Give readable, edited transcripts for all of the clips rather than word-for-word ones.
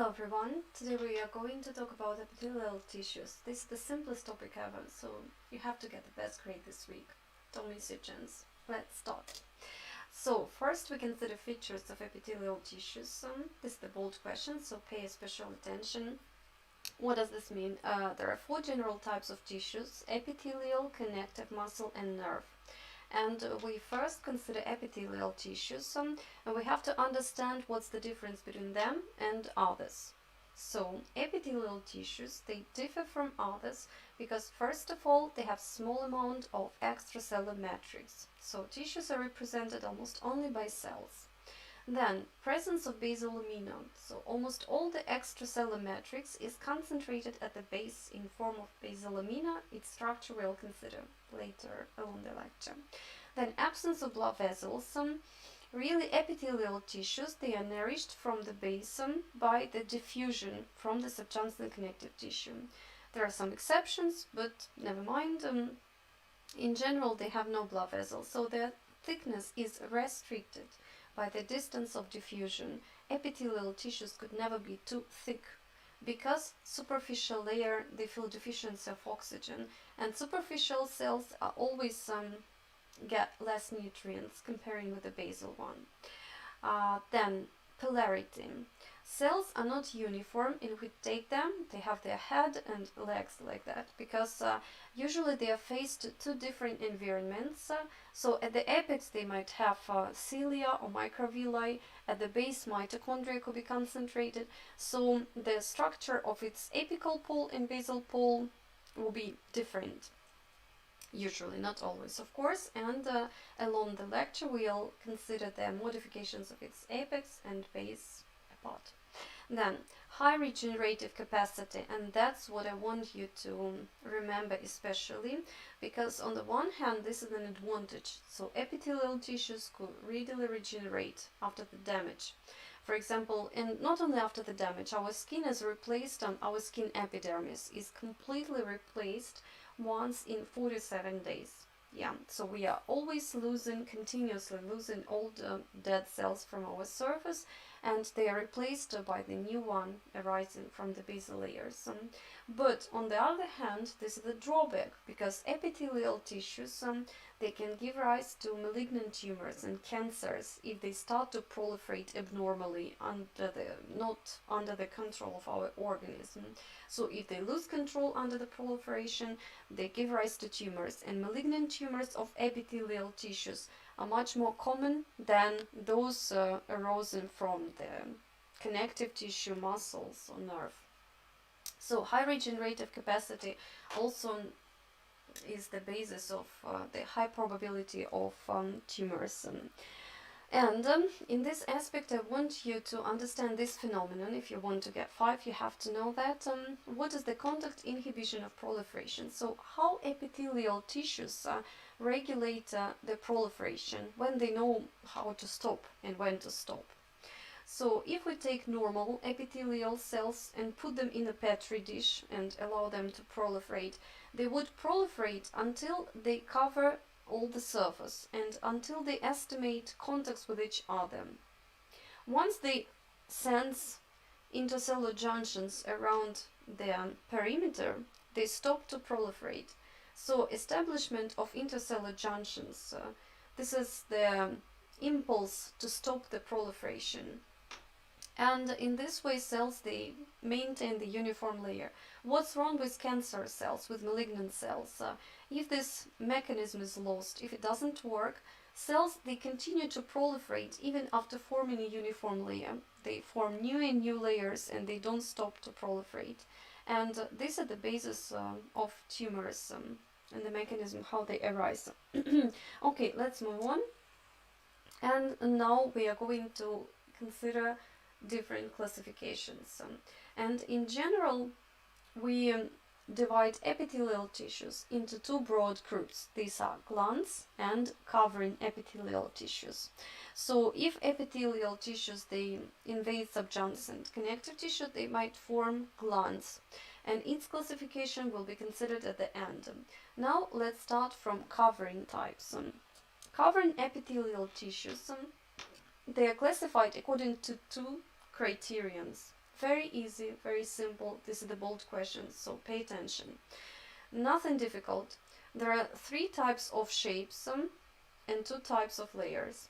Hello everyone, today we are going to talk about epithelial tissues. This is the simplest topic ever, so you have to get the best grade this week. Don't miss your chance. Let's start. So first we consider features of epithelial tissues. This is the bold question, so pay special attention. What does this mean? There are 4 general types of tissues: epithelial, connective, muscle and nerve. And we first consider epithelial tissues, and we have to understand what's the difference between them and others. So epithelial tissues, they differ from others because first of all they have small amount of extracellular matrix. So tissues are represented almost only by cells. Then presence of basal lamina. So almost all the extracellular matrix is concentrated at the base in form of basal lamina. Its structure we'll consider later along the lecture. Then absence of blood vessels. Really epithelial tissues, they are nourished from the base by the diffusion from the subjunctional connective tissue. There are some exceptions, but never mind. In general they have no blood vessels, so their thickness is restricted by the distance of diffusion. Epithelial tissues could never be too thick because superficial layer they feel deficiency of oxygen, and superficial cells are always get less nutrients comparing with the basal one. Then polarity. Cells are not uniform. If we take them, they have their head and legs like that because usually they are faced to 2 different environments. So at the apex they might have cilia or microvilli. At the base mitochondria could be concentrated. So the structure of its apical pole and basal pole will be different. Usually, not always, of course, and along the lecture we'll consider the modifications of its apex and base apart. Then, high regenerative capacity, and that's what I want you to remember especially, because on the one hand this is an advantage. So epithelial tissues could readily regenerate after the damage. For example, and not only after the damage, our skin is replaced, our skin epidermis is completely replaced once in 47 days. Yeah, so we are always continuously losing old dead cells from our surface, and they are replaced by the new one arising from the basal layers. But on the other hand, this is a drawback because epithelial tissues they can give rise to malignant tumors and cancers if they start to proliferate abnormally not under the control of our organism. So if they lose control under the proliferation, they give rise to tumors, and malignant tumors of epithelial tissues are much more common than those arising from the connective tissue, muscles or nerve. So high regenerative capacity also is the basis of the high probability of tumors. And in this aspect I want you to understand this phenomenon. If you want to get 5, you have to know that what is the contact inhibition of proliferation. So how epithelial tissues regulate the proliferation when they know how to stop and when to stop. So if we take normal epithelial cells and put them in a petri dish and allow them to proliferate, they would proliferate until they cover all the surface and until they estimate contacts with each other. Once they sense intercellular junctions around their perimeter, they stop to proliferate. So establishment of intercellular junctions, this is the impulse to stop the proliferation. And in this way cells, they maintain the uniform layer. What's wrong with cancer cells, with malignant cells? If this mechanism is lost, if it doesn't work, cells, they continue to proliferate even after forming a uniform layer. They form new and new layers and they don't stop to proliferate. And these are the basis of tumors and the mechanism how they arise. Okay, let's move on. And now we are going to consider different classifications. And in general, we divide epithelial tissues into 2 broad groups. These are glands and covering epithelial tissues. So if epithelial tissues, they invade subjunctional connective tissue, they might form glands, and its classification will be considered at the end. Now let's start from covering types. Covering epithelial tissues, they are classified according to 2 criterions. Very easy, very simple. This is the bold question, so pay attention. Nothing difficult. There are 3 types of shapes and 2 types of layers.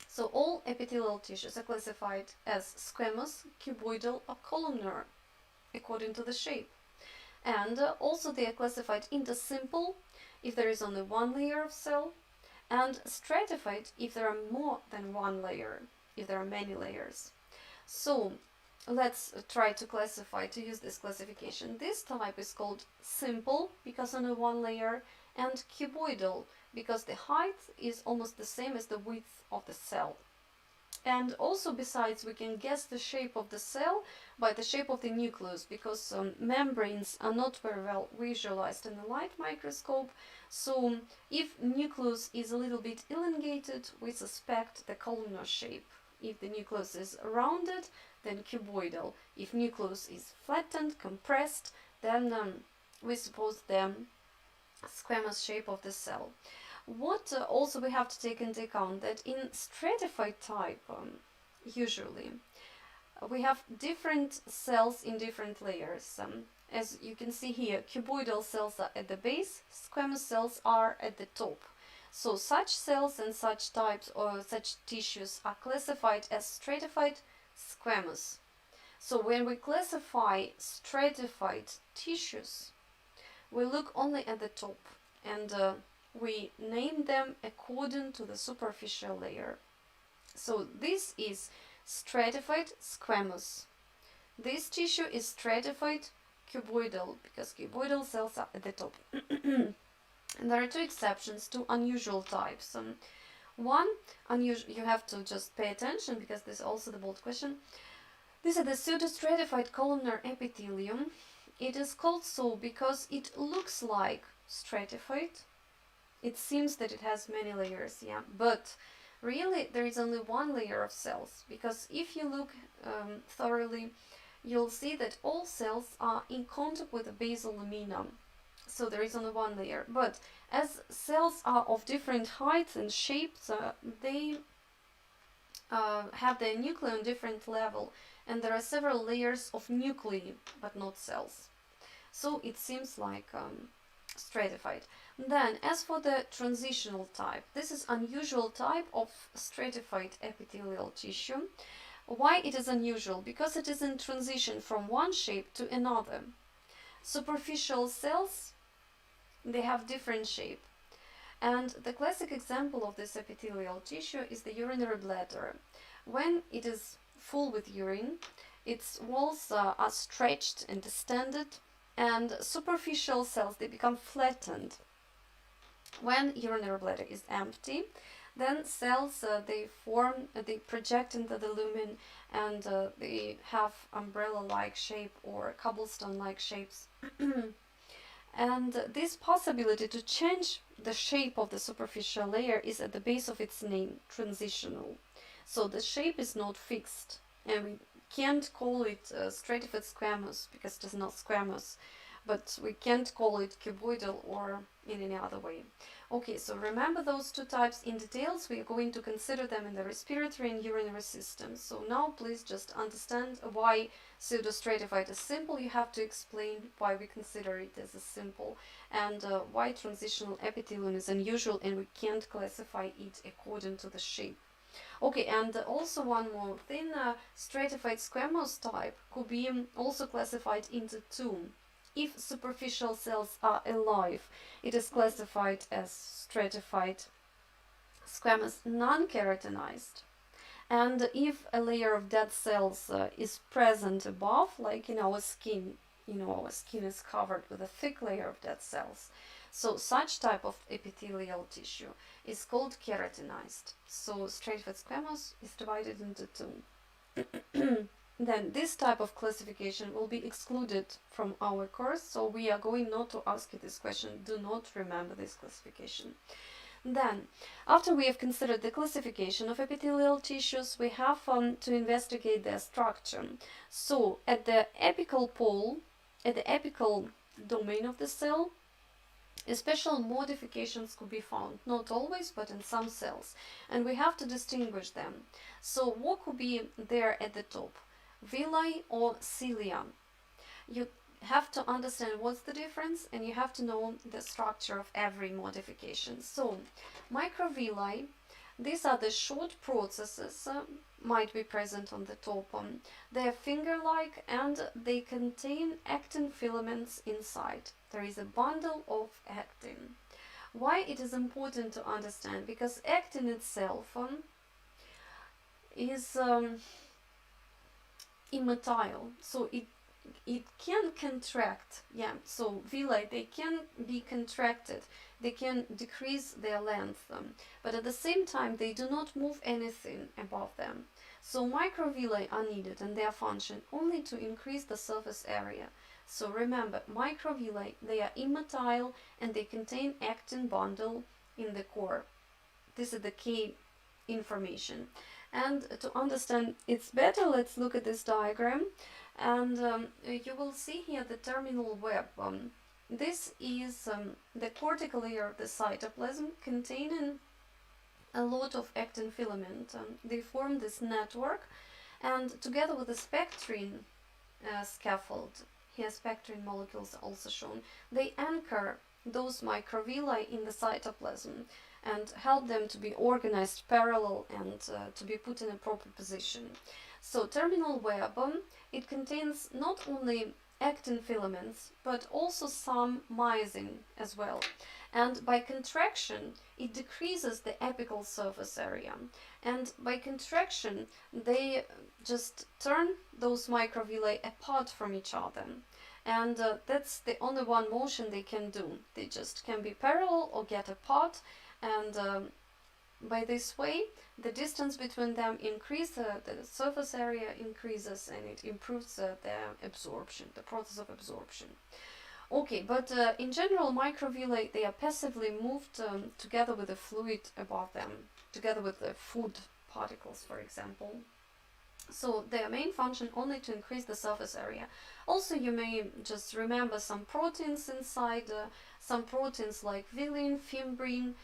So all epithelial tissues are classified as squamous, cuboidal, or columnar according to the shape. And also they are classified into simple if there is only 1 layer of cell, and stratified if there are more than 1 layer, if there are many layers. So let's try to classify, to use this classification. This type is called simple because only 1 layer, and cuboidal because the height is almost the same as the width of the cell. And also, besides, we can guess the shape of the cell by the shape of the nucleus, because membranes are not very well visualized in the light microscope. So if nucleus is a little bit elongated, we suspect the columnar shape. If the nucleus is rounded, then cuboidal. If nucleus is flattened, compressed, then we suppose the squamous shape of the cell. What also we have to take into account that in stratified type, usually, we have different cells in different layers. As you can see here, cuboidal cells are at the base, squamous cells are at the top. So such cells and such types or such tissues are classified as stratified squamous. So when we classify stratified tissues, we look only at the top, and we name them according to the superficial layer. So this is stratified squamous. This tissue is stratified cuboidal because cuboidal cells are at the top. And there are 2 exceptions, 2 unusual types. One unusual, you have to just pay attention because this is also the bold question. This is the pseudostratified columnar epithelium. It is called so because it looks like stratified. It seems that it has many layers, yeah, but really there is only 1 layer of cells, because if you look thoroughly, you'll see that all cells are in contact with the basal lamina. So there is only 1 layer, but as cells are of different heights and shapes, they have their nuclei on different level, and there are several layers of nuclei, but not cells. So it seems like stratified. Then, as for the transitional type, this is unusual type of stratified epithelial tissue. Why it is unusual? Because it is in transition from one shape to another. Superficial cells, they have different shape. And the classic example of this epithelial tissue is the urinary bladder. When it is full with urine, its walls are stretched and distended, and superficial cells, they become flattened. When urinary bladder is empty, then cells they project into the lumen, and they have umbrella-like shape or cobblestone-like shapes. And this possibility to change the shape of the superficial layer is at the base of its name, transitional. So the shape is not fixed, and we can't call it stratified squamous because it is not squamous, but we can't call it cuboidal or in any other way. Okay, so remember those 2 types in details. We are going to consider them in the respiratory and urinary system. So now please just understand why pseudostratified is simple. You have to explain why we consider it as a simple, and why transitional epithelium is unusual and we can't classify it according to the shape. Okay, and also one more thing, stratified squamous type could be also classified into 2. If superficial cells are alive, it is classified as stratified squamous non-keratinized. And if a layer of dead cells is present above, like in our skin, our skin is covered with a thick layer of dead cells. So such type of epithelial tissue is called keratinized. So stratified squamous is divided into 2. Then this type of classification will be excluded from our course, so we are going not to ask you this question. Do not remember this classification. Then, after we have considered the classification of epithelial tissues, we have to investigate their structure. So, at the apical pole, at the apical domain of the cell, special modifications could be found, not always, but in some cells, and we have to distinguish them. So, what could be there at the top? villi or cilia. You have to understand what's the difference, and you have to know the structure of every modification. So, microvilli, these are the short processes, might be present on the top. They are finger-like and they contain actin filaments inside. There is a bundle of actin. Why it is important to understand? Because actin itself is immotile, so it can contract, so villi, they can be contracted, they can decrease their length, but at the same time they do not move anything above them. So microvilli are needed, and their function only to increase the surface area. So remember, microvilli, they are immotile and they contain actin bundle in the core. This is the key information. And to understand it's better, let's look at this diagram. And you will see here the terminal web. This is the cortical layer of the cytoplasm containing a lot of actin filament. They form this network, and together with the spectrin scaffold, here spectrin molecules are also shown, they anchor those microvilli in the cytoplasm and help them to be organized parallel and to be put in a proper position. So terminal web, it contains not only actin filaments but also some myosin as well, and by contraction it decreases the apical surface area, and by contraction they just turn those microvilli apart from each other, and that's the only one motion they can do. They just can be parallel or get apart, and by this way the distance between them increases, the surface area increases, and it improves their absorption, the process of absorption. Okay, but in general microvilli, they are passively moved together with the fluid above them, together with the food particles, for example. So their main function only to increase the surface area. Also you may just remember some proteins inside, some proteins like vilin, fimbrine,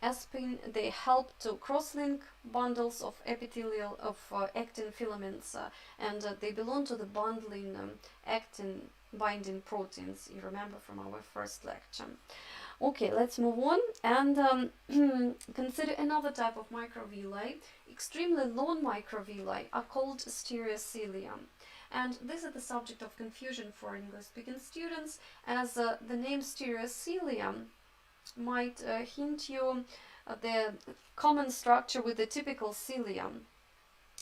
aspin, they help to cross-link bundles of epithelial of actin filaments, and they belong to the bundling actin binding proteins, you remember from our first lecture. Okay, let's move on and consider another type of microvilli. Extremely long microvilli are called Stereocillia, and this is the subject of confusion for English-speaking students, as the name Stereocilia might hint you the common structure with the typical cilia,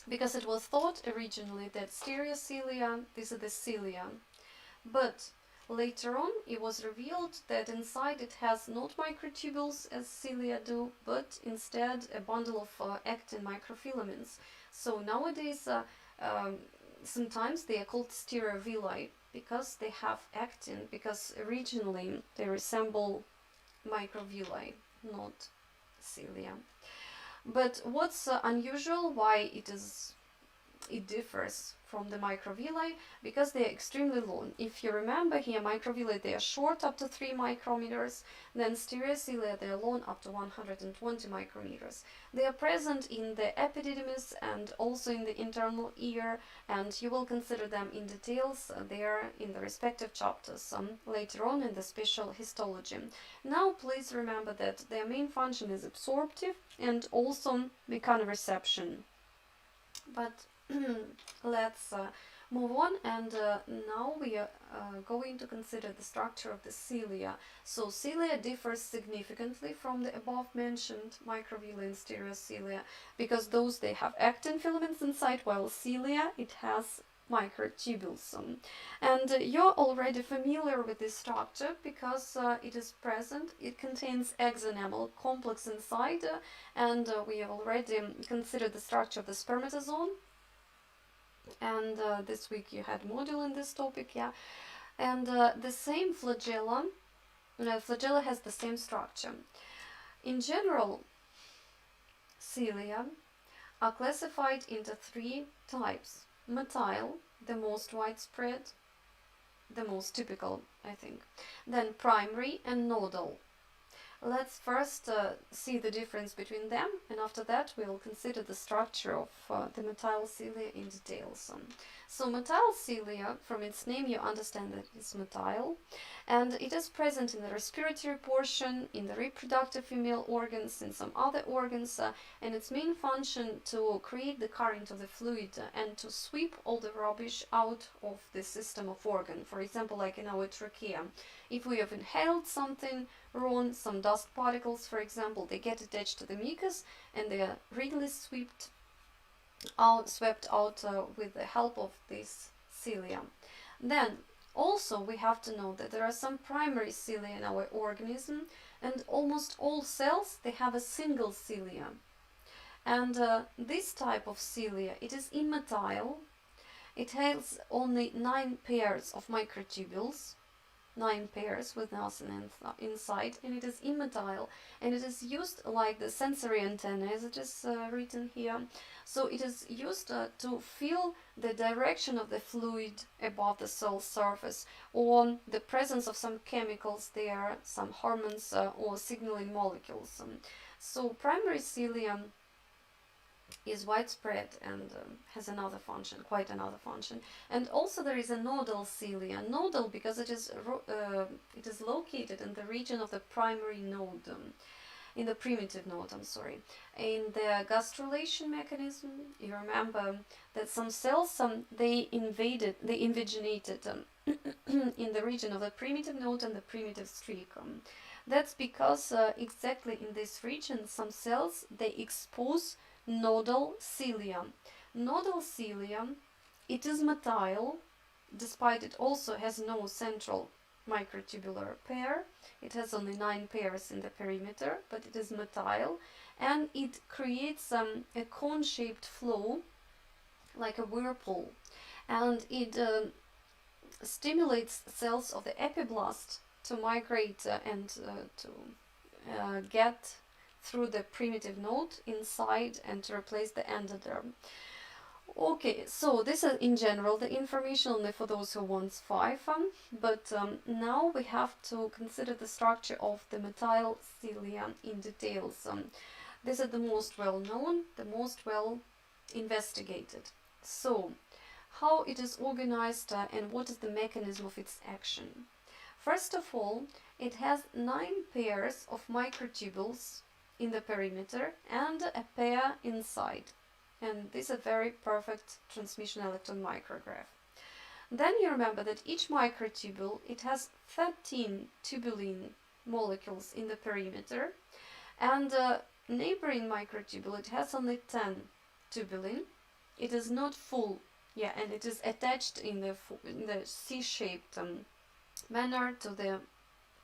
because it was thought originally that Stereocilia, these are the cilia, but later on it was revealed that inside it has not microtubules as cilia do, but instead a bundle of actin microfilaments. So nowadays sometimes they are called stereovilli because they have actin, because originally they resemble microvilli, not cilia. But what's unusual, why it differs from the microvilli, because they are extremely long. If you remember here, microvilli, they are short up to 3 micrometers, then stereocilia, they are long up to 120 micrometers. They are present in the epididymis and also in the internal ear, and you will consider them in details there in the respective chapters later on in the special histology. Now please remember that their main function is absorptive and also mechanoreception. But let's move on, and now we are going to consider the structure of the cilia. So cilia differs significantly from the above mentioned microvilli and stereocilia, because those, they have actin filaments inside, while cilia, it has microtubules. And you're already familiar with this structure because it is present. It contains exenamel complex inside, and we have already considered the structure of the spermatozoon. And this week you had module in this topic, and the same flagella, flagella has the same structure. In general, cilia are classified into 3 types. Motile, the most widespread, the most typical, I think. Then primary and nodal. Let's first see the difference between them, and after that we'll consider the structure of the motile cilia in detail. So motile cilia, from its name you understand that it's motile, and it is present in the respiratory portion, in the reproductive female organs, in some other organs, and its main function to create the current of the fluid and to sweep all the rubbish out of the system of organ. For example, like in our trachea, if we have inhaled something wrong, some dust particles, for example, they get attached to the mucus and they are really swept out with the help of this cilia. Then also we have to know that there are some primary cilia in our organism, and almost all cells, they have a single cilia. And this type of cilia, it is immotile. It has only 9 pairs of microtubules, 9 pairs with nothing inside, and it is immotile, and it is used like the sensory antenna, as it is written here. So it is used to feel the direction of the fluid above the cell surface, or the presence of some chemicals there, some hormones or signaling molecules. So primary cilia is widespread and has another function, quite another function. And also there is a nodal cilia. Nodal because it is located in the region of the primary node, in the primitive node, In the gastrulation mechanism, you remember that some cells, they invaginated in the region of the primitive node and the primitive streak. That's because exactly in this region, some cells, they expose nodal cilia. Nodal cilia, it is motile, despite it also has no central microtubular pair. It has only 9 pairs in the perimeter, but it is motile, and it creates a cone-shaped flow, like a whirlpool, and it stimulates cells of the epiblast to migrate and to get through the primitive node inside and to replace the endoderm. Okay, so this is in general the information only for those who want 5, but now we have to consider the structure of the motile cilia in details. This is the most well known, the most well investigated. So, how it is organized and what is the mechanism of its action? First of all, it has 9 pairs of microtubules in the perimeter and a pair inside. And this is a very perfect transmission electron micrograph. Then you remember that each microtubule, it has 13 tubulin molecules in the perimeter, and neighboring microtubule, it has only 10 tubulin. It is not full, and it is attached in the C-shaped manner to the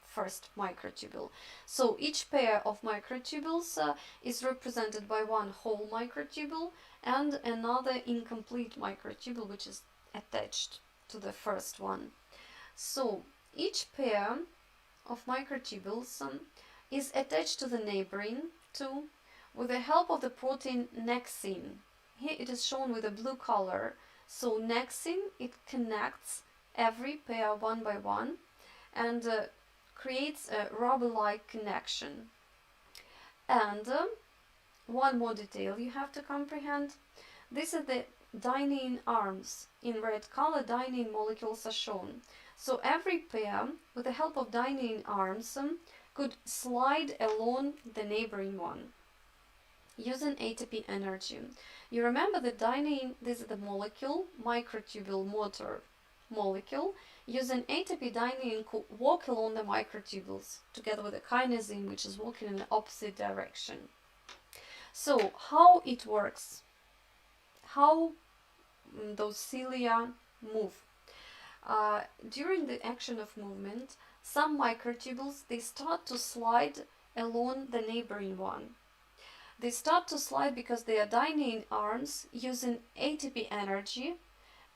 first microtubule. So each pair of microtubules is represented by one whole microtubule and another incomplete microtubule which is attached to the first one. So each pair of microtubules is attached to the neighboring two with the help of the protein nexin. Here it is shown with a blue color. So nexin, it connects every pair one by one and creates a rubber-like connection. And one more detail you have to comprehend. This is the dynein arms. In red color, dynein molecules are shown. So every pair, with the help of dynein arms, could slide along the neighboring one using ATP energy. You remember the dynein, this is the molecule, microtubule motor molecule. Using ATP, dynein could walk along the microtubules together with a kinesin which is walking in the opposite direction. So how it works, how those cilia move. During the action of movement, some microtubules, they start to slide along the neighboring one. They start to slide because they are dynein arms using ATP energy.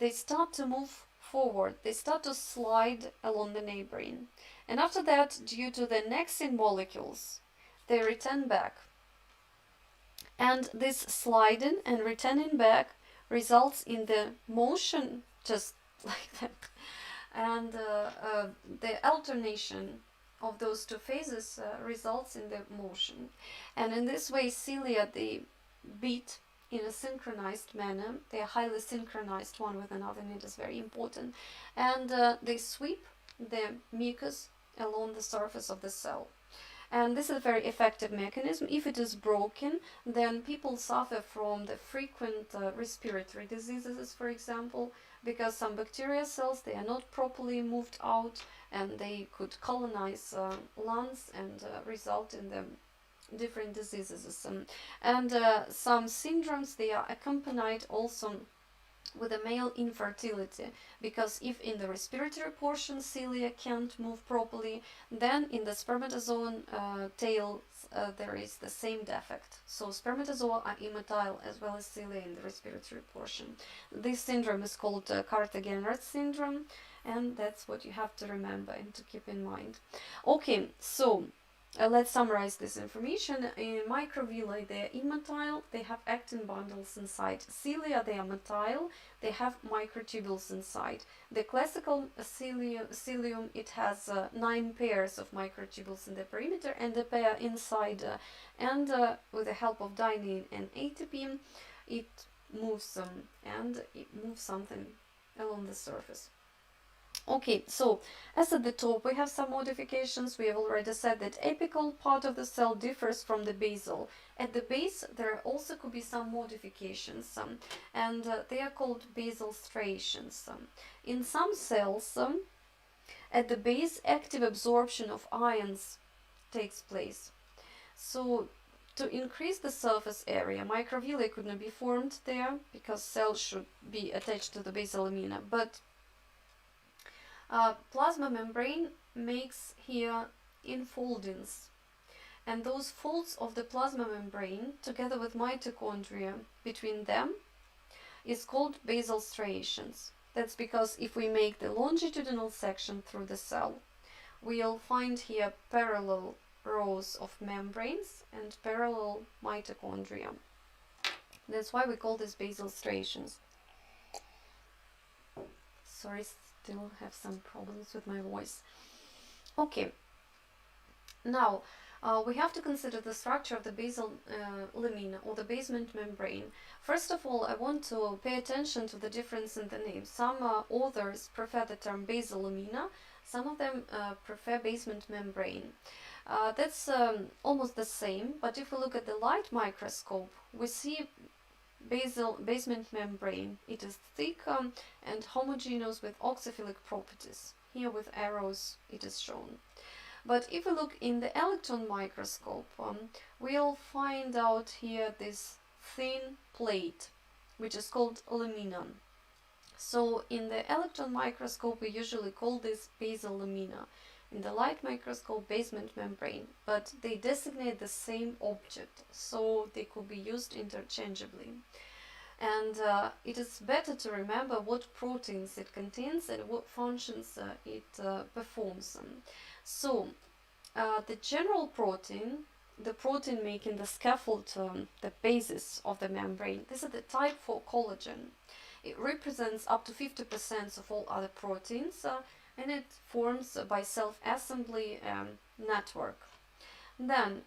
They start to move forward, they start to slide along the neighboring. And after that, due to the nexin molecules, they return back. And this sliding and returning back results in the motion just like that. And the alternation of those two phases results in the motion. And in this way, cilia, they beat in a synchronized manner. They are highly synchronized one with another, and it is very important. And they sweep the mucus along the surface of the cell. And this is a very effective mechanism. If it is broken, then people suffer from the frequent respiratory diseases, for example, because some bacteria cells, they are not properly moved out, and they could colonize lungs and result in the different diseases. And some syndromes, they are accompanied also with a male infertility, because if in the respiratory portion cilia can't move properly, then in the spermatozoon tail there is the same defect. So spermatozoa are immotile as well as cilia in the respiratory portion. This syndrome is called Carter-Genrad syndrome, and that's what you have to remember and to keep in mind. Okay, so let's summarize this information. In microvilli, they are immotile, they have actin bundles inside. Cilia, they are motile, they have microtubules inside. The classical cilium, it has 9 pairs of microtubules in the perimeter and a pair inside, and with the help of dynein and ATP, it moves and it moves something along the surface. Okay, so as at the top we have some modifications. We have already said that apical part of the cell differs from the basal. At the base there also could be some modifications, and they are called basal striations. In some cells, at the base active absorption of ions takes place. So to increase the surface area, microvilli could not be formed there because cells should be attached to the basal lamina, but plasma membrane makes here infoldings, and those folds of the plasma membrane together with mitochondria between them is called basal striations. That's because if we make the longitudinal section through the cell, we'll find here parallel rows of membranes and parallel mitochondria. That's why we call this basal striations. Sorry, still have some problems with my voice. Okay, now we have to consider the structure of the basal lamina or the basement membrane. First of all, I want to pay attention to the difference in the name. Some authors prefer the term basal lamina, some of them prefer basement membrane. That's almost the same, but if we look at the light microscope, we see basement membrane. It is thick and homogeneous with oxyphilic properties. Here with arrows it is shown. But if we look in the electron microscope, we'll find out here this thin plate, which is called lamina. So in the electron microscope we usually call this basal lamina. In the light microscope, basement membrane, but they designate the same object, so they could be used interchangeably. And it is better to remember what proteins it contains and what functions it performs. So the general protein, the protein making the scaffold, the basis of the membrane, this is the type 4 collagen. It represents up to 50% of all other proteins, and it forms by self-assembly network. Then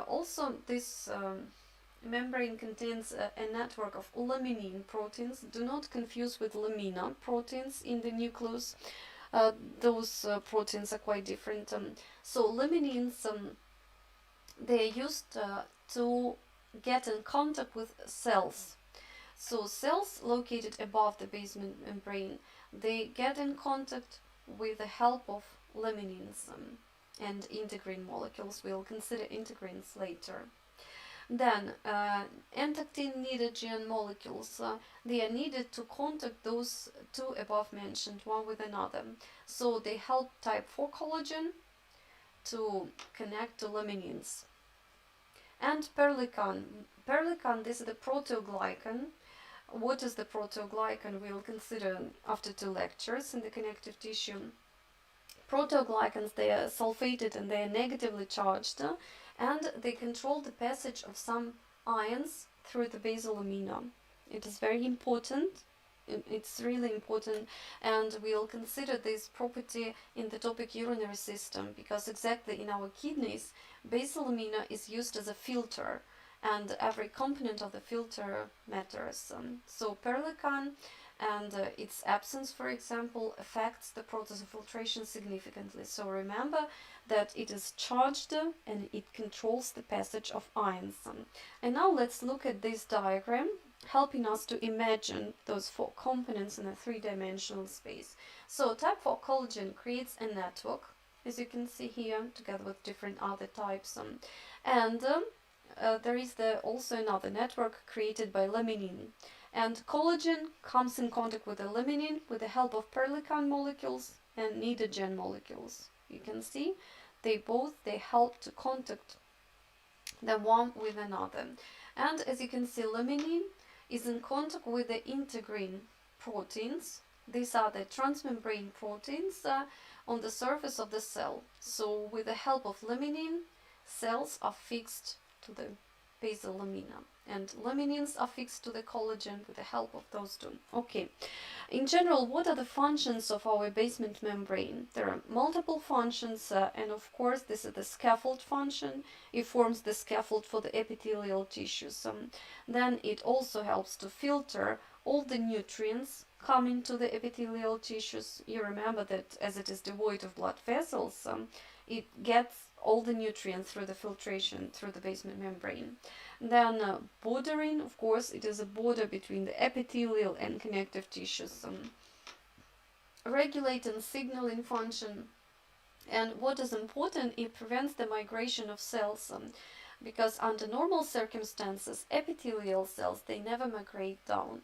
also this membrane contains a network of laminin proteins. Do not confuse with lamina proteins in the nucleus. Those proteins are quite different. So laminins, they are used to get in contact with cells. So cells located above the basement membrane, they get in contact with the help of laminins and integrin molecules. We'll consider integrins later. Then entactin-needed molecules, they are needed to contact those two above mentioned one with another. So they help type 4 collagen to connect to laminins. And perlican. Perlican, this is the proteoglycan. What is the proteoglycan? We'll consider after 2 lectures in the connective tissue. Proteoglycans, they are sulfated and they are negatively charged, and they control the passage of some ions through the basal lamina. It is very important it's really important, and we'll consider this property in the topic urinary system, because exactly in our kidneys, basal lamina is used as a filter, and every component of the filter matters. So perlecan and its absence, for example, affects the process of filtration significantly. So remember that it is charged and it controls the passage of ions. And now let's look at this diagram, helping us to imagine those 4 components in a 3-dimensional space. So type 4 collagen creates a network, as you can see here, together with different other types. There is also another network created by laminin. And collagen comes in contact with the laminin with the help of perlecan molecules and nidogen molecules. You can see they help to contact the one with another. And as you can see, laminin is in contact with the integrin proteins. These are the transmembrane proteins on the surface of the cell. So with the help of laminin, cells are fixed to the basal lamina, and laminins are fixed to the collagen with the help of those two. Okay, in general, what are the functions of our basement membrane? There are multiple functions, and of course this is the scaffold function. It forms the scaffold for the epithelial tissues. Then it also helps to filter all the nutrients coming to the epithelial tissues. You remember that as it is devoid of blood vessels, it gets all the nutrients through the filtration through the basement membrane. Then bordering, of course, it is a border between the epithelial and connective tissues. Regulating signaling function, and what is important, it prevents the migration of cells, because under normal circumstances, epithelial cells, they never migrate down,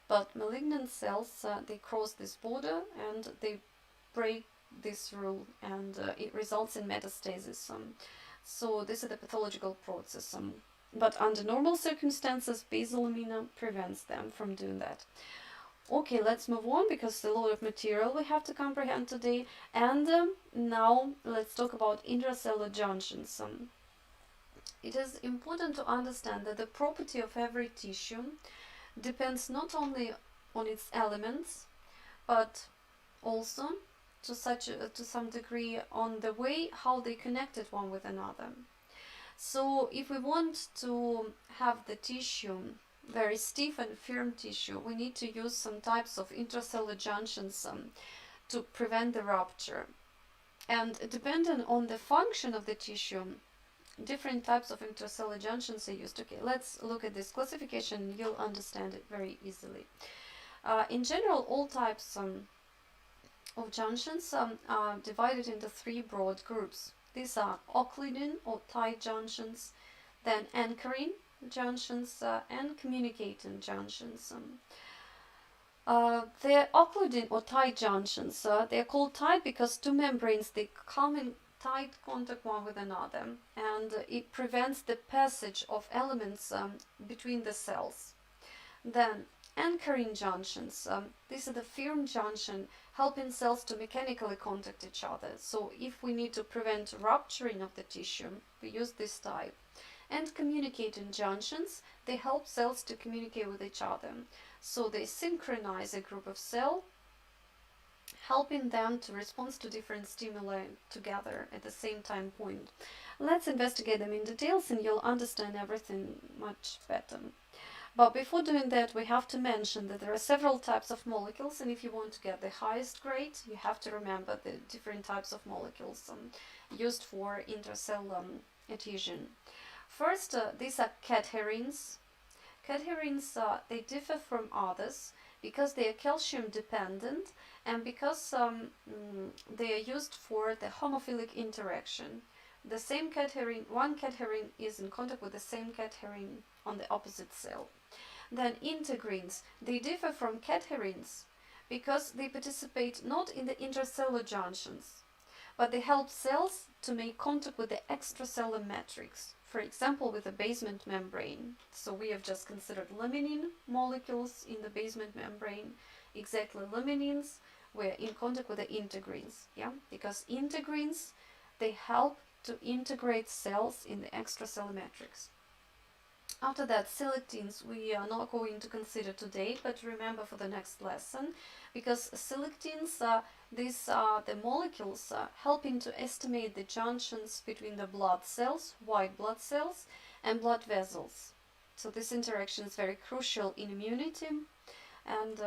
but malignant cells, they cross this border and they break this rule, and it results in metastasis. So this is the pathological process. But under normal circumstances, basal lamina prevents them from doing that. Okay, let's move on, because there's a lot of material we have to comprehend today. And now let's talk about intracellular junctions. It is important to understand that the property of every tissue depends not only on its elements, but also to some degree on the way how they connected one with another. So if we want to have the tissue very stiff and firm tissue, we need to use some types of intracellular junctions to prevent the rupture. And depending on the function of the tissue, different types of intracellular junctions are used. Okay, let's look at this classification. You'll understand it very easily. In general, all types of junctions are divided into 3 broad groups. These are occludens or tight junctions, then anchoring junctions, and communicating junctions. The occludens or tight junctions, they are called tight because 2 membranes, they come in tight contact one with another, and it prevents the passage of elements between the cells. Then anchoring junctions, this is the firm junction helping cells to mechanically contact each other. So if we need to prevent rupturing of the tissue, we use this type. And communicating junctions, they help cells to communicate with each other. So they synchronize a group of cells, helping them to respond to different stimuli together at the same time point. Let's investigate them in details and you'll understand everything much better. But before doing that, we have to mention that there are several types of molecules, and if you want to get the highest grade, you have to remember the different types of molecules used for intercellular adhesion. First, these are cadherins. Cadherins, they differ from others because they are calcium dependent and because they are used for the homophilic interaction. The same cadherin, one cadherin is in contact with the same cadherin on the opposite cell. Then integrins, they differ from cadherins because they participate not in the intracellular junctions, but they help cells to make contact with the extracellular matrix, for example with the basement membrane. So we have just considered laminin molecules in the basement membrane. Exactly, laminins were in contact with the integrins, because integrins, they help to integrate cells in the extracellular matrix. After that, selectins we are not going to consider today, but remember for the next lesson, because selectins, these are the molecules helping to estimate the junctions between the blood cells, white blood cells, and blood vessels. So this interaction is very crucial in immunity, and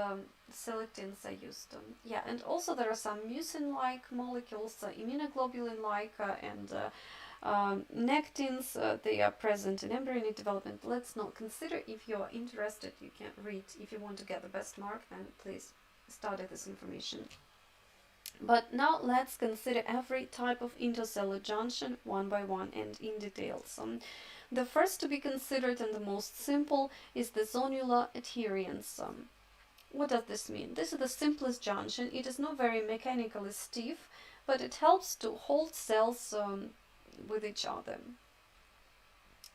selectins are used. Yeah, and also there are some mucin-like molecules, immunoglobulin-like, and nectins, they are present in embryonic development. Let's not consider. If you're interested, you can read. If you want to get the best mark, then please study this information. But now let's consider every type of intercellular junction one by one and in detail. The first to be considered and the most simple is the Zonula adherens. What does this mean? This is the simplest junction. It is not very mechanically stiff, but it helps to hold cells with each other.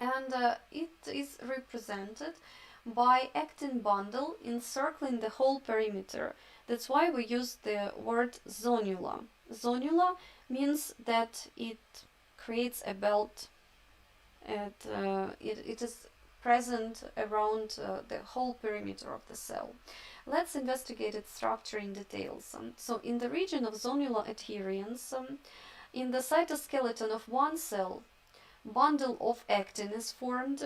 And it is represented by actin bundle encircling the whole perimeter. That's why we use the word zonula. Zonula means that it creates a belt. It is present around the whole perimeter of the cell. Let's investigate its structure in details. So in the region of zonula adherens, in the cytoskeleton of one cell, bundle of actin is formed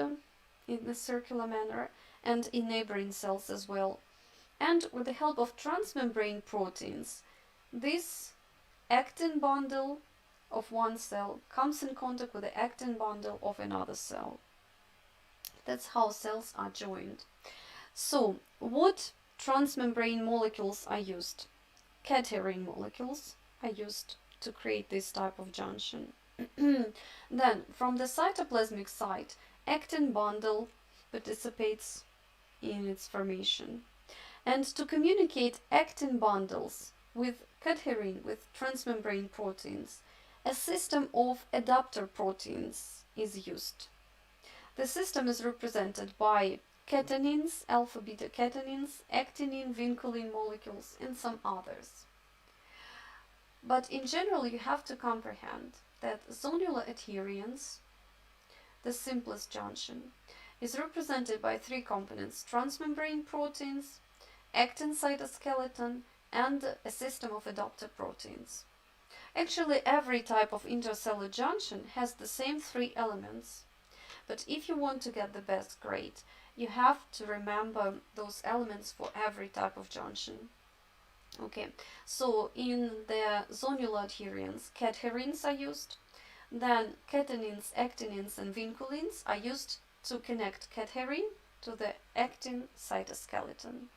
in a circular manner, and in neighboring cells as well. And with the help of transmembrane proteins, this actin bundle of one cell comes in contact with the actin bundle of another cell. That's how cells are joined. So, what transmembrane molecules are used? Cadherin molecules are used to create this type of junction. Then, from the cytoplasmic site, actin bundle participates in its formation. And to communicate actin bundles with cadherin, with transmembrane proteins, a system of adapter proteins is used. The system is represented by catenins, alpha-beta catenins, actinin, vinculin molecules, and some others. But in general, you have to comprehend that zonula adherens, the simplest junction, is represented by three components: transmembrane proteins, actin cytoskeleton, and a system of adapter proteins. Actually, every type of intercellular junction has the same three elements. But if you want to get the best grade, you have to remember those elements for every type of junction. Okay, so in the zonula adherens, cadherins are used. Then catenins, actinins, and vinculins are used to connect cadherin to the actin cytoskeleton.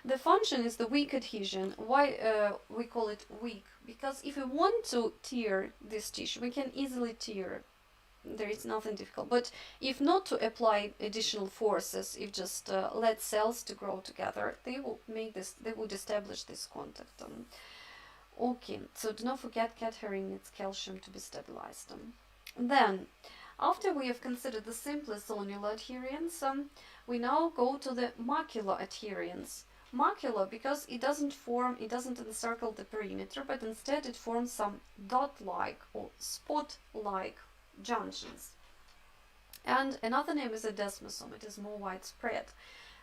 The function is the weak adhesion. Why we call it weak? Because if we want to tear this tissue, we can easily tear. There is nothing difficult. But if not to apply additional forces, if just let cells to grow together, they will make this. They would establish this contact. Okay, so do not forget cadherin needs calcium to be stabilized. Then, after we have considered the simplest zonula adherens, we now go to the macula adherens. Macula, because it doesn't encircle the perimeter, but instead it forms some dot-like or spot-like junctions. And another name is a desmosome. It is more widespread.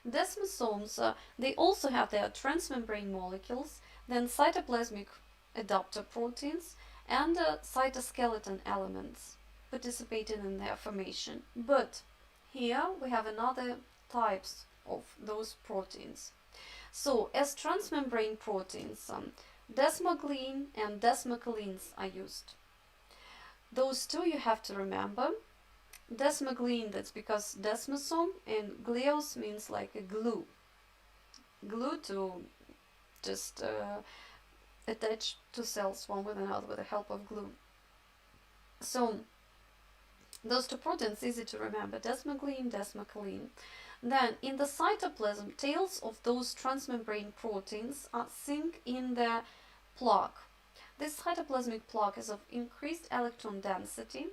Desmosomes, they also have their transmembrane molecules, then cytoplasmic adapter proteins, and cytoskeleton elements participating in their formation. But here we have another types of those proteins. So, as transmembrane proteins, desmoglein and desmocalins are used. Those two you have to remember. Desmoglein, that's because desmosome, and gleos means like a glue. Glue to just attach two cells one with another with the help of glue. So, those two proteins, easy to remember, desmoglein, desmocalin. Then, in the cytoplasm, tails of those transmembrane proteins are sink in the plaque. This cytoplasmic plaque is of increased electron density,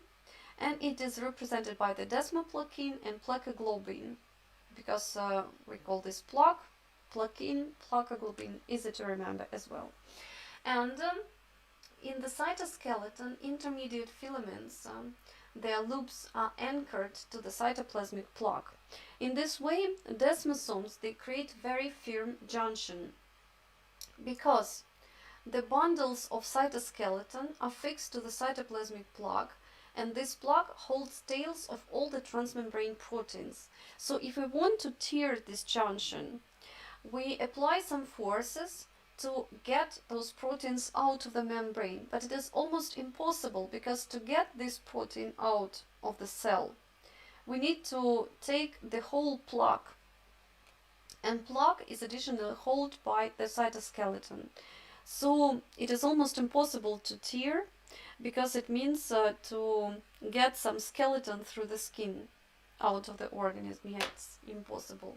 and it is represented by the desmoplakin and placoglobin, because we call this plaque, plakin, placoglobin, easy to remember as well. And in the cytoskeleton, intermediate filaments their loops are anchored to the cytoplasmic plaque. In this way, desmosomes, they create very firm junction because the bundles of cytoskeleton are fixed to the cytoplasmic plaque, and this plaque holds tails of all the transmembrane proteins. So if we want to tear this junction, we apply some forces to get those proteins out of the membrane, but it is almost impossible because to get this protein out of the cell, we need to take the whole plaque, and plaque is additionally held by the cytoskeleton. So it is almost impossible to tear because it means to get some skeleton through the skin out of the organism. Yeah, it's impossible.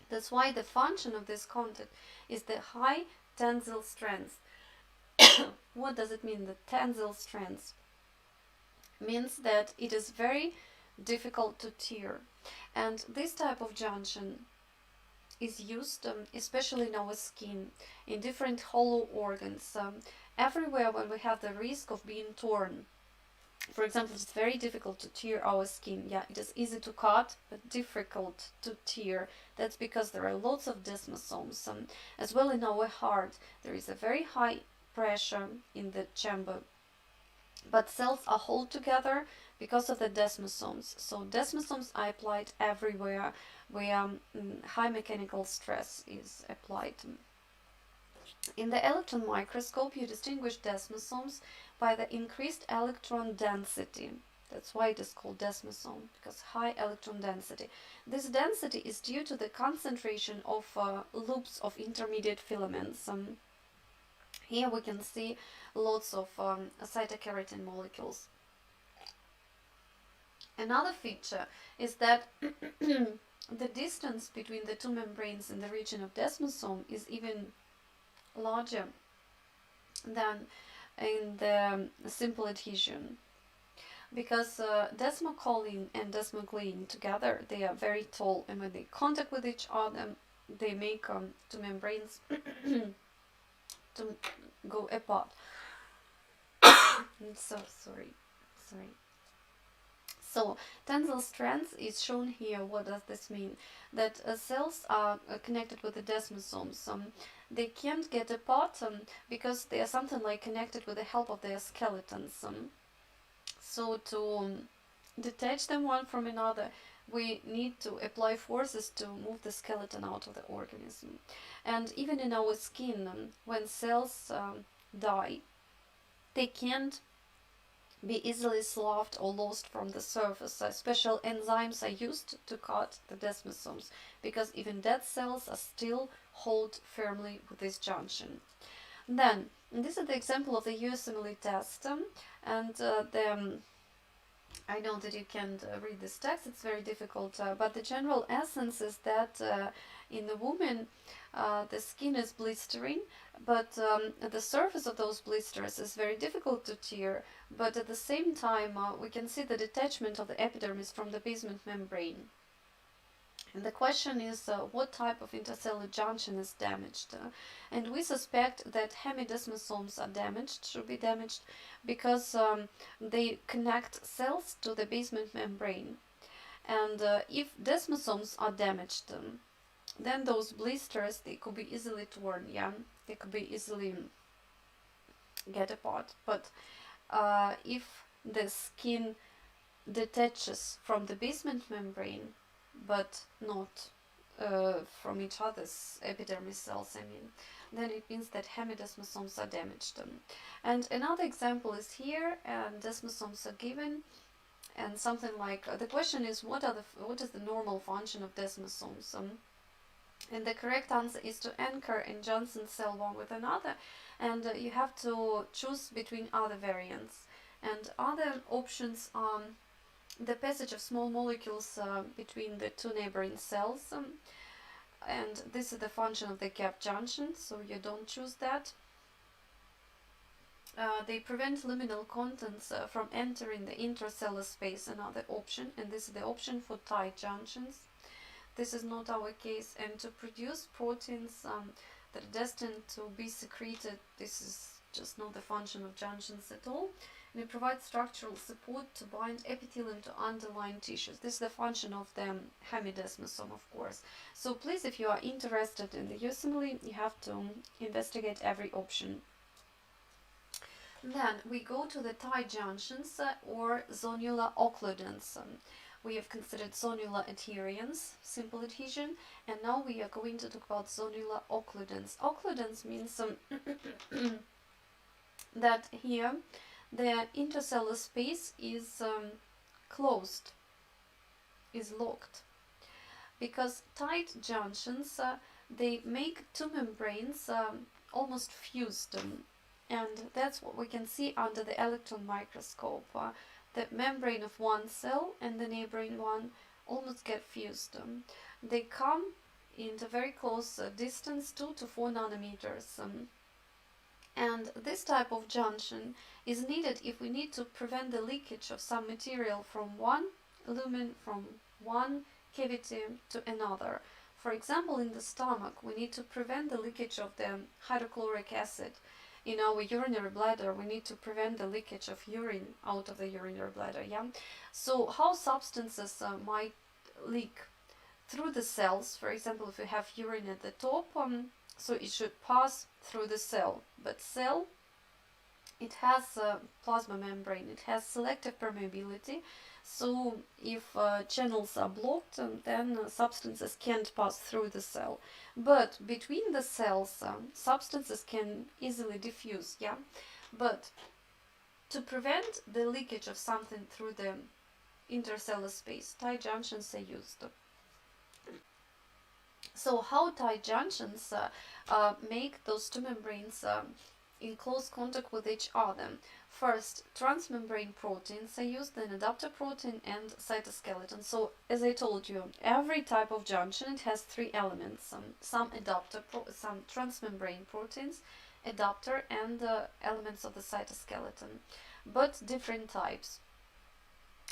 That's why the function of this content is the high tensile strength. What does it mean, the tensile strength? Means that it is very difficult to tear. And this type of junction is used especially in our skin, in different hollow organs, everywhere when we have the risk of being torn. For example, it's very difficult to tear our skin. Yeah, it is easy to cut, but difficult to tear. That's because there are lots of desmosomes. As well in our heart, there is a very high pressure in the chamber, but cells are held together because of the desmosomes. So desmosomes are applied everywhere where high mechanical stress is applied. In the electron microscope, you distinguish desmosomes by the increased electron density. That's why it is called desmosome, because high electron density. This density is due to the concentration of loops of intermediate filaments. Here we can see lots of cytokeratin molecules. Another feature is that the distance between the two membranes in the region of desmosome is even larger than in the simple adhesion, because desmocholine and desmoglin together, they are very tall, and when they contact with each other, they make two membranes to go apart. I'm so sorry. So tensile strength is shown here. What does this mean? That cells are connected with the desmosomes. They can't get apart because they are something like connected with the help of their skeletons. So to detach them one from another, we need to apply forces to move the skeleton out of the organism. And even in our skin, when cells die, they can't be easily sloughed or lost from the surface. Special enzymes are used to cut the desmosomes, because even dead cells are still held firmly with this junction. Then, this is the example of the USMLE test, and I know that you can't read this text, it's very difficult, but the general essence is that in the woman the skin is blistering, but the surface of those blisters is very difficult to tear, but at the same time we can see the detachment of the epidermis from the basement membrane. And the question is what type of intercellular junction is damaged? And we suspect that hemidesmosomes are damaged, should be damaged, because they connect cells to the basement membrane. And if desmosomes are damaged, then those blisters, they could be easily torn, yeah? They could be easily get apart. But if the skin detaches from the basement membrane, but not from each other's epidermis cells, then it means that hemidesmosomes are damaged. And another example is here, and desmosomes are given, and something like the question is what is the normal function of desmosomes? And the correct answer is to anchor and junction cell one with another, and you have to choose between other variants. And other options are the passage of small molecules between the two neighboring cells, and this is the function of the gap junction, so you don't choose that. They prevent luminal contents from entering the intercellular space, another option, and this is the option for tight junctions. This is not our case, and to produce proteins that are destined to be secreted, this is just not the function of junctions at all. and it provides structural support to bind epithelium to underlying tissues. This is the function of the hemidesmosome, of course. So please, if you are interested in the USMLE, you have to investigate every option. Then we go to the tight junctions or Zonula occludens. We have considered Zonula adherens, simple adhesion, and now we are going to talk about Zonula occludens. Occludens means that here the intercellular space is closed, is locked, because tight junctions they make two membranes almost fused, and that's what we can see under the electron microscope. The membrane of one cell and the neighboring one almost get fused. They come in a very close distance, 2 to 4 nanometers. And this type of junction is needed if we need to prevent the leakage of some material from one lumen, from one cavity to another. For example, in the stomach, we need to prevent the leakage of the hydrochloric acid. In our urinary bladder, we need to prevent the leakage of urine out of the urinary bladder. Yeah. So how substances might leak through the cells? For example, if we have urine at the top, so it should pass through the cell. But cell, it has a plasma membrane. It has selective permeability. So if channels are blocked, then substances can't pass through the cell. But between the cells, substances can easily diffuse, yeah. But to prevent the leakage of something through the intercellular space, tight junctions are used. So how tight junctions make those two membranes in close contact with each other? First, transmembrane proteins are used, then adapter protein and cytoskeleton. So, as I told you, every type of junction, it has three elements: some transmembrane proteins, adapter, and elements of the cytoskeleton, but different types.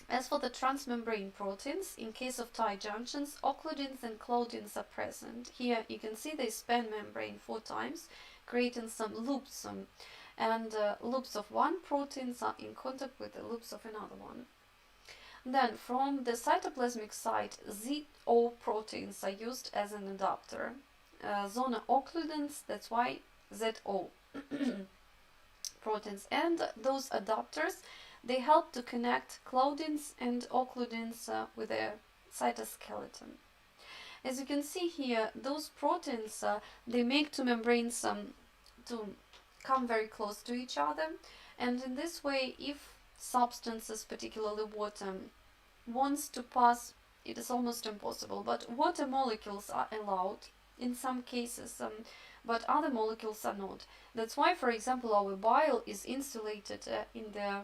As for the transmembrane proteins, in case of tight junctions, occludens and claudins are present. Here you can see they span membrane 4 times, creating some loops, and loops of one protein are in contact with the loops of another one. Then from the cytoplasmic side, ZO proteins are used as an adapter. Zona occludens, that's why ZO proteins, and those adapters, they help to connect claudins and occludens with the cytoskeleton. As you can see here, those proteins, they make two membranes to come very close to each other, and in this way, if substances, particularly water, wants to pass, it is almost impossible. But water molecules are allowed in some cases, but other molecules are not. That's why, for example, our bile is insulated in the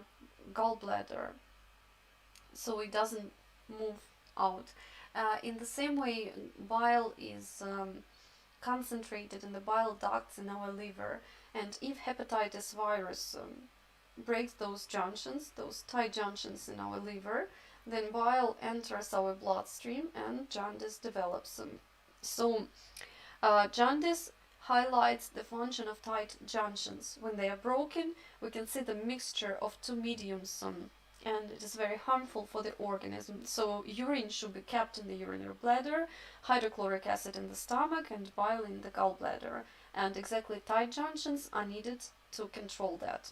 gallbladder, so it doesn't move out. In the same way, bile is concentrated in the bile ducts in our liver, and if hepatitis virus breaks those junctions, those tight junctions in our liver, then bile enters our bloodstream and jaundice develops. So jaundice highlights the function of tight junctions. When they are broken, we can see the mixture of two mediums, and it is very harmful for the organism. So urine should be kept in the urinary bladder, hydrochloric acid in the stomach, and bile in the gallbladder. And exactly tight junctions are needed to control that.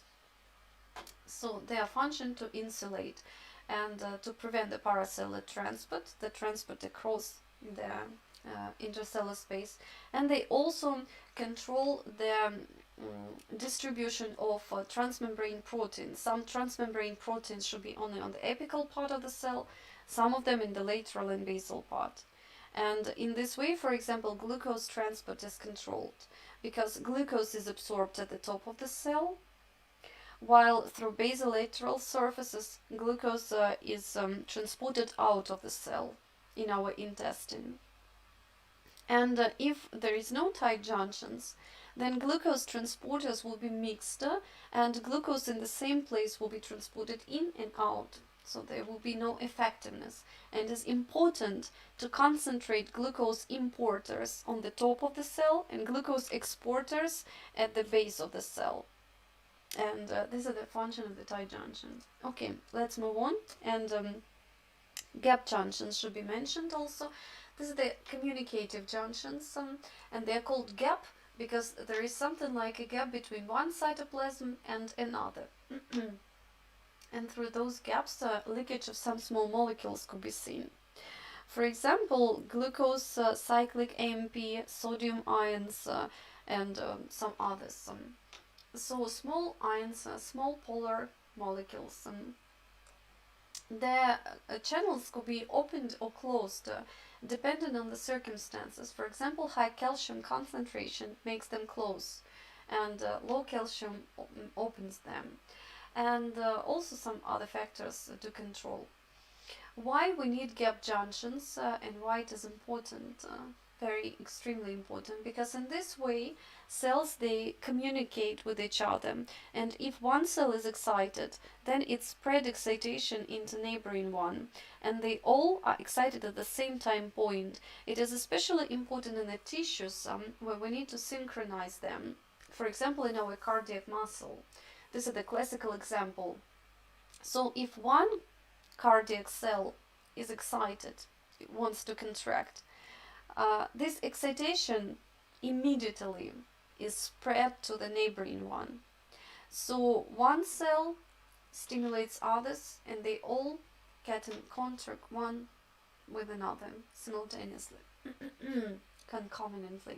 So their function to insulate and to prevent the paracellular transport, the transport across the intercellular space, and they also control the distribution of transmembrane proteins. Some transmembrane proteins should be only on the apical part of the cell, some of them in the lateral and basal part. And in this way, for example, glucose transport is controlled, because glucose is absorbed at the top of the cell, while through basolateral surfaces, glucose is transported out of the cell in our intestine. And if there is no tight junctions, then glucose transporters will be mixed, and glucose in the same place will be transported in and out. So there will be no effectiveness. And it is important to concentrate glucose importers on the top of the cell and glucose exporters at the base of the cell. And this is the function of the tight junction. Okay, let's move on. And gap junctions should be mentioned also. This is the communicative junctions, and they're called gap because there is something like a gap between one cytoplasm and another. And through those gaps, leakage of some small molecules could be seen. For example, glucose, cyclic AMP, sodium ions, and some others. So small ions, small polar molecules. The channels could be opened or closed depending on the circumstances. For example, high calcium concentration makes them close, and low calcium opens them. And also some other factors to control. Why we need gap junctions and why it is important, very extremely important, because in this way cells, they communicate with each other, and if one cell is excited, then it spreads excitation into neighboring one, and they all are excited at the same time point. It is especially important in the tissues where we need to synchronize them. For example, in our cardiac muscle. This is the classical example. So if one cardiac cell is excited, it wants to contract, this excitation immediately is spread to the neighboring one. So one cell stimulates others, and they all get in contact one with another simultaneously, concomitantly.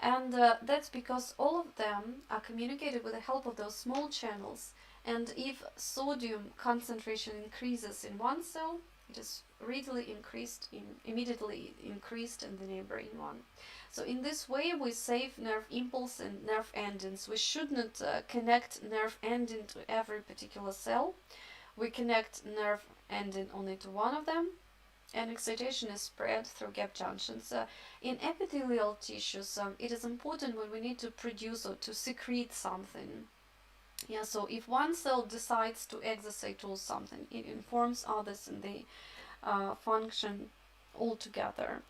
And that's because all of them are communicated with the help of those small channels. And if sodium concentration increases in one cell, it is immediately increased in the neighboring one. So in this way, we save nerve impulse and nerve endings. We should not connect nerve ending to every particular cell. We connect nerve ending only to one of them, and excitation is spread through gap junctions. In epithelial tissues, it is important when we need to produce or to secrete something. Yeah, so if one cell decides to exocytose something, it informs others and they function all together.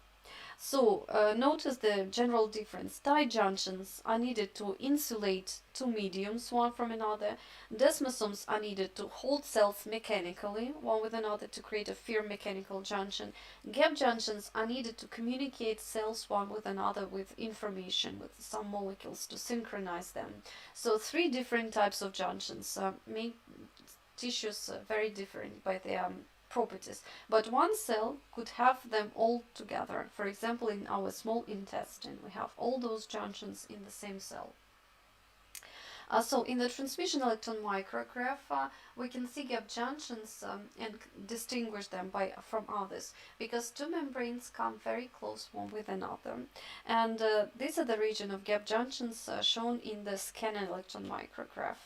So notice the general difference. Tight junctions are needed to insulate two mediums one from another. Desmosomes are needed to hold cells mechanically one with another to create a firm mechanical junction. Gap junctions are needed to communicate cells one with another with information, with some molecules to synchronize them. So three different types of junctions make tissues very different by their properties, but one cell could have them all together. For example, in our small intestine, we have all those junctions in the same cell. So in the transmission electron micrograph, we can see gap junctions and distinguish them from others, because two membranes come very close one with another. And these are the region of gap junctions shown in the scanning electron micrograph.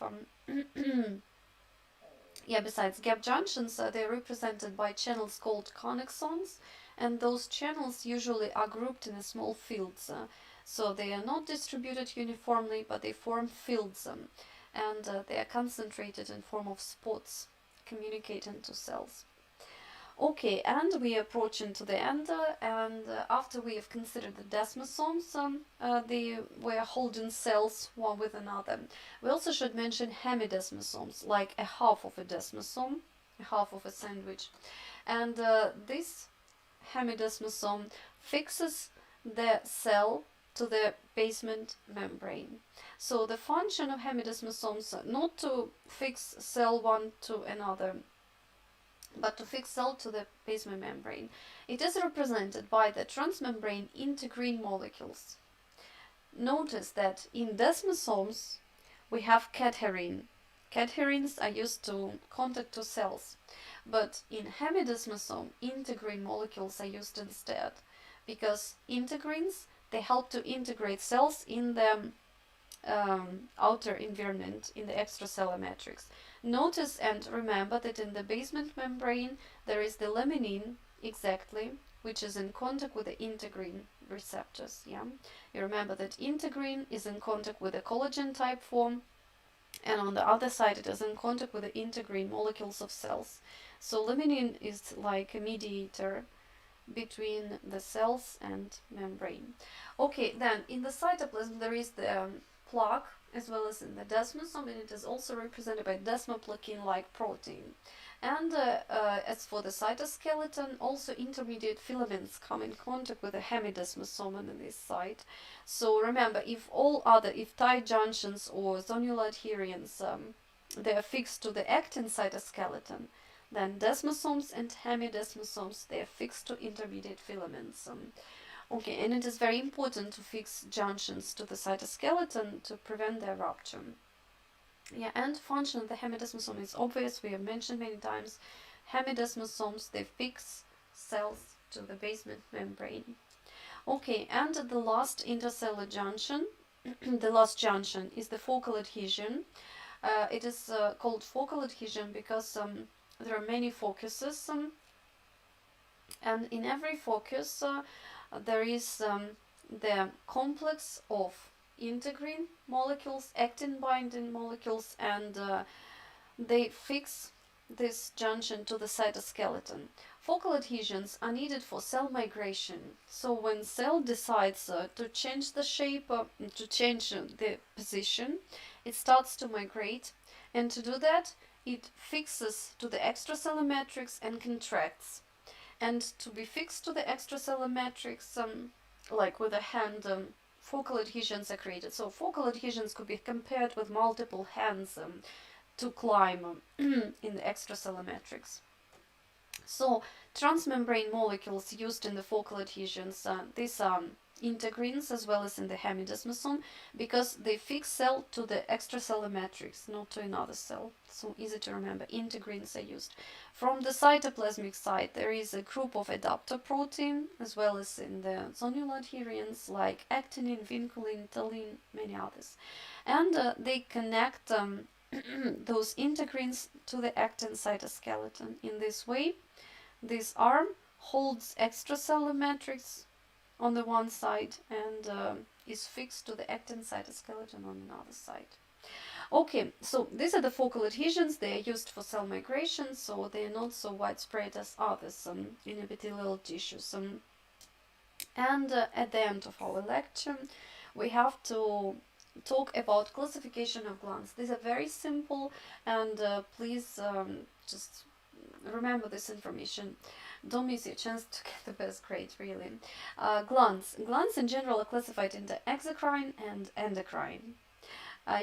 Yeah, besides gap junctions, they're represented by channels called connexons, and those channels usually are grouped in small fields. So they are not distributed uniformly, but they form fields, and they are concentrated in form of spots communicating to cells. Okay, and we are approaching to the end, and after we have considered the desmosomes, they were holding cells one with another. We also should mention hemidesmosomes, like a half of a desmosome, a half of a sandwich. And this hemidesmosome fixes the cell to the basement membrane. So the function of hemidesmosomes not to fix cell one to another, but to fix cell to the basement membrane. It is represented by the transmembrane integrin molecules. Notice that in desmosomes we have cadherin. Cadherins are used to contact to cells, but in hemidesmosome integrin molecules are used instead, because integrins, they help to integrate cells in the outer environment, in the extracellular matrix. Notice and remember that in the basement membrane there is the laminin, exactly, which is in contact with the integrin receptors. Yeah, you remember that integrin is in contact with the collagen type form, and on the other side it is in contact with the integrin molecules of cells. So laminin is like a mediator between the cells and membrane. Okay, then in the cytoplasm there is the plaque as well as in the desmosome, and it is also represented by desmoplakin-like protein. And as for the cytoskeleton, also intermediate filaments come in contact with the hemidesmosome on this site. So remember, if tight junctions or zonula adherens, they are fixed to the actin cytoskeleton, then desmosomes and hemidesmosomes, they are fixed to intermediate filaments. Okay, and it is very important to fix junctions to the cytoskeleton to prevent their rupture. Yeah, and function of the hemidesmosome is obvious. We have mentioned many times. Hemidesmosomes, they fix cells to the basement membrane. Okay, and the last intercellular junction, the last junction is the focal adhesion. It is called focal adhesion because there are many focuses, and in every focus there is the complex of integrin molecules, actin binding molecules, and they fix this junction to the cytoskeleton. Focal adhesions are needed for cell migration. So when cell decides to change the shape, to change the position, it starts to migrate, and to do that it fixes to the extracellular matrix and contracts. And to be fixed to the extracellular matrix, like with a hand, focal adhesions are created. So focal adhesions could be compared with multiple hands to climb in the extracellular matrix. So transmembrane molecules used in the focal adhesions, these are integrins as well as in the hemidesmosome, because they fix cell to the extracellular matrix, not to another cell. So easy to remember, integrins are used. From the cytoplasmic side, there is a group of adaptor protein, as well as in the Zonula adherens like actinin, vinculin, taline, many others. And they connect those integrins to the actin cytoskeleton. In this way, this arm holds extracellular matrix on the one side and is fixed to the actin cytoskeleton on another side. Okay, so these are the focal adhesions. They are used for cell migration, so they are not so widespread as others in epithelial tissues. And at the end of our lecture, we have to talk about classification of glands. These are very simple, and please just remember this information. Don't miss your chance to get the best grade, really. Glands. Glands in general are classified into exocrine and endocrine.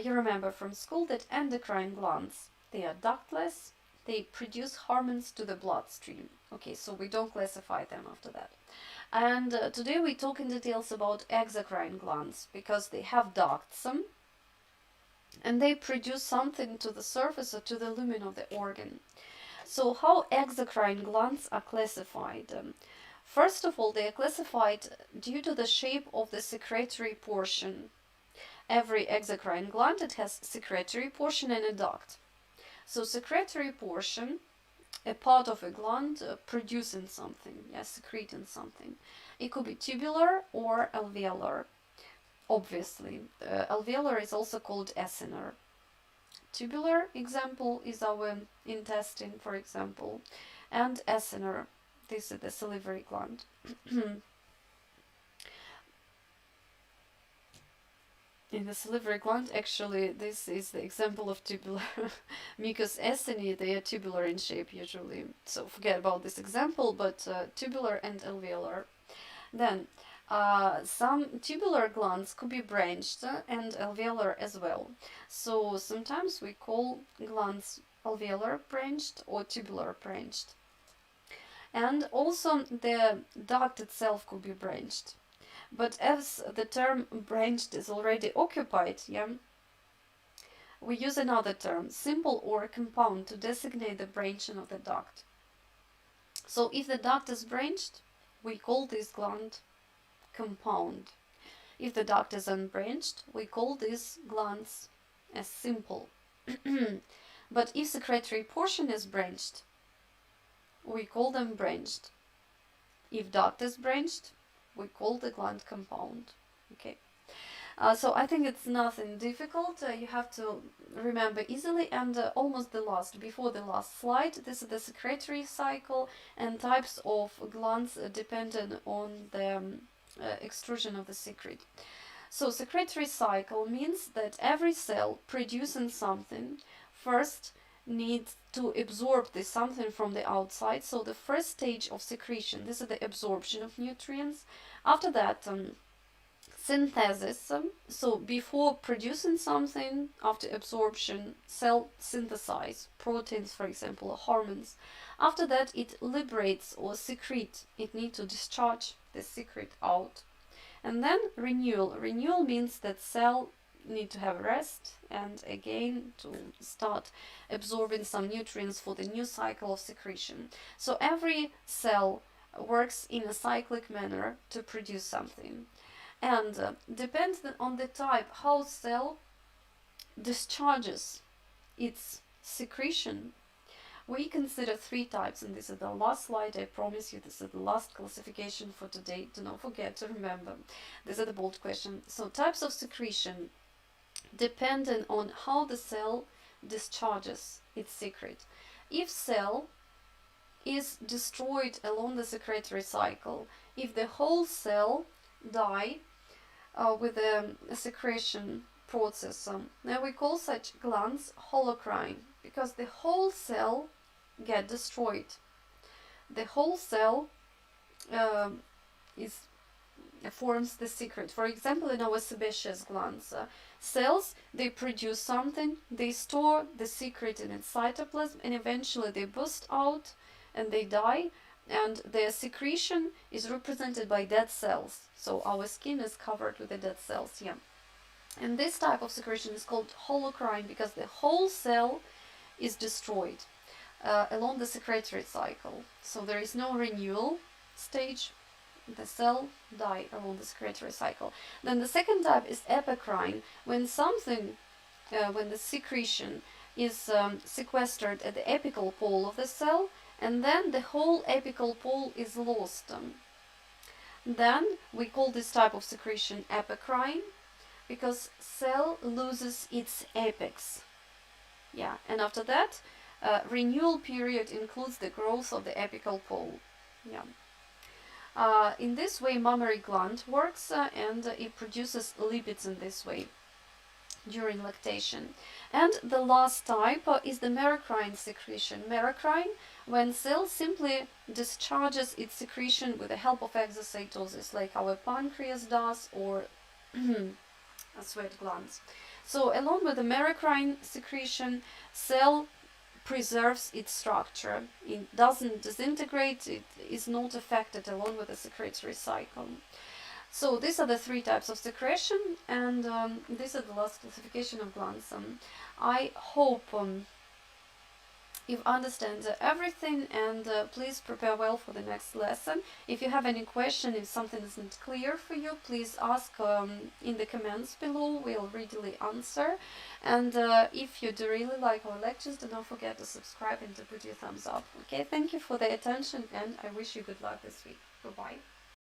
You remember from school that endocrine glands, they are ductless, they produce hormones to the bloodstream. Okay, so we don't classify them after that. And today we talk in details about exocrine glands, because they have ducts and they produce something to the surface or to the lumen of the organ. So how exocrine glands are classified? First of all, they are classified due to the shape of the secretory portion. Every exocrine gland, it has secretory portion and a duct. So secretory portion, a part of a gland producing something, secreting something. It could be tubular or alveolar. Obviously, alveolar is also called acinar. Tubular example is our intestine, for example, and acinar, this is the salivary gland. In the salivary gland, actually, this is the example of tubular. Mucous acini, they are tubular in shape usually. So forget about this example, but tubular and alveolar. Then, some tubular glands could be branched and alveolar as well. So sometimes we call glands alveolar branched or tubular branched. And also the duct itself could be branched. But as the term branched is already occupied, we use another term, simple or compound, to designate the branching of the duct. So if the duct is branched, we call this gland compound. If the duct is unbranched, we call these glands as simple. But if secretory portion is branched, we call them branched. If duct is branched, we call the gland compound. Okay. So I think it's nothing difficult. You have to remember easily. And almost before the last slide, this is the secretory cycle and types of glands dependent on the extrusion of the secret. So secretory cycle means that every cell producing something first needs to absorb this something from the outside. So the first stage of secretion, this is the absorption of nutrients. After that, synthesis. So before producing something, after absorption, cell synthesize proteins, for example, or hormones. After that, it liberates or secrete. It needs to discharge the secret out. And then renewal. Renewal means that cell need to have rest and again to start absorbing some nutrients for the new cycle of secretion. So every cell works in a cyclic manner to produce something. And depends on the type how cell discharges its secretion. We consider 3 types, and this is the last slide. I promise you this is the last classification for today. Do not forget to remember. This is the bold question. So types of secretion depending on how the cell discharges its secret. If cell is destroyed along the secretory cycle, if the whole cell die with a secretion process, then we call such glands holocrine, because the whole cell get destroyed. The whole cell forms the secret. For example, in our sebaceous glands, cells, they produce something, they store the secret in its cytoplasm, and eventually they burst out and they die, and their secretion is represented by dead cells. So our skin is covered with the dead cells, yeah. And this type of secretion is called holocrine because the whole cell is destroyed along the secretory cycle. So there is no renewal stage. The cell die along the secretory cycle. Then the second type is epicrine, when something, when the secretion is sequestered at the apical pole of the cell, and then the whole apical pole is lost. Then we call this type of secretion epicrine, because cell loses its apex. Yeah, and after that, renewal period includes the growth of the apical pole. Yeah. In this way, mammary gland works and it produces lipids in this way during lactation. And the last type is the merocrine secretion. Merocrine, when cell simply discharges its secretion with the help of exocytosis, like our pancreas does, or sweat glands. So along with the merocrine secretion, cell preserves its structure. It doesn't disintegrate, it is not affected along with the secretory cycle. So these are the 3 types of secretion, and this is the last classification of glands. I hope you understand everything, and please prepare well for the next lesson. If you have any question, if something isn't clear for you, please ask in the comments below. We'll readily answer. And if you do really like our lectures, do not forget to subscribe and to put your thumbs up. Okay, thank you for the attention, and I wish you good luck this week. Bye-bye.